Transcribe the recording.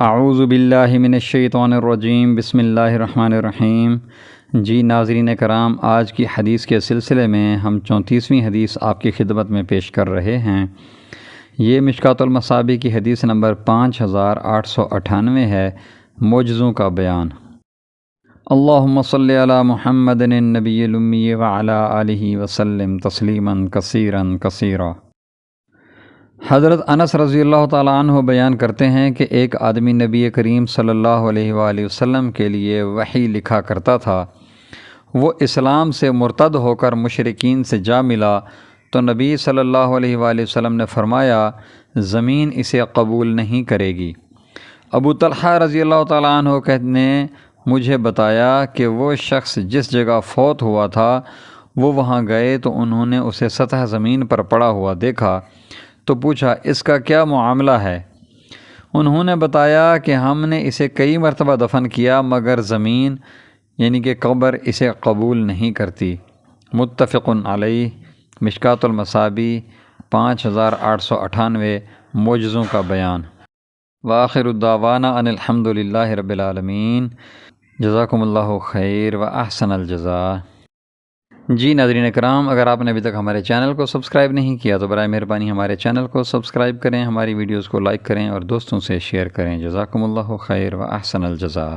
اعوذ باللہ من الشیطان الرجیم، بسم اللہ الرحمن الرحیم۔ جی ناظرین کرام، آج کی حدیث کے سلسلے میں ہم 34ویں حدیث آپ کی خدمت میں پیش کر رہے ہیں۔ یہ مشکوٰۃ المصابیح کی حدیث نمبر 5898 ہے، معجزوں کا بیان۔ اللہم صلی علی محمد النبی الامی وعلی آلہ وسلم تسلیما کثیرا کثیرا۔ حضرت انس رضی اللہ تعالیٰ عنہ بیان کرتے ہیں کہ ایک آدمی نبی کریم صلی اللہ علیہ وآلہ وسلم کے لیے وحی لکھا کرتا تھا۔ وہ اسلام سے مرتد ہو کر مشرکین سے جا ملا تو نبی صلی اللہ علیہ وآلہ وسلم نے فرمایا زمین اسے قبول نہیں کرے گی۔ ابو طلحہ رضی اللہ تعالیٰ عنہ نے مجھے بتایا کہ وہ شخص جس جگہ فوت ہوا تھا وہ وہاں گئے تو انہوں نے اسے سطح زمین پر پڑا ہوا دیکھا تو پوچھا اس کا کیا معاملہ ہے؟ انہوں نے بتایا کہ ہم نے اسے کئی مرتبہ دفن کیا مگر زمین یعنی کہ قبر اسے قبول نہیں کرتی۔ متفق علیہ، مشکوٰۃ المصابیح 5898، معجزوں کا بیان۔ وآخر الدعوانا ان الحمد للہ رب العالمین۔ جزاکم اللہ خیر و احسن الجزاء۔ جی ناظرین کرام، اگر آپ نے ابھی تک ہمارے چینل کو سبسکرائب نہیں کیا تو برائے مہربانی ہمارے چینل کو سبسکرائب کریں، ہماری ویڈیوز کو لائک کریں اور دوستوں سے شیئر کریں۔ جزاکم اللہ خیر و احسن الجزاء۔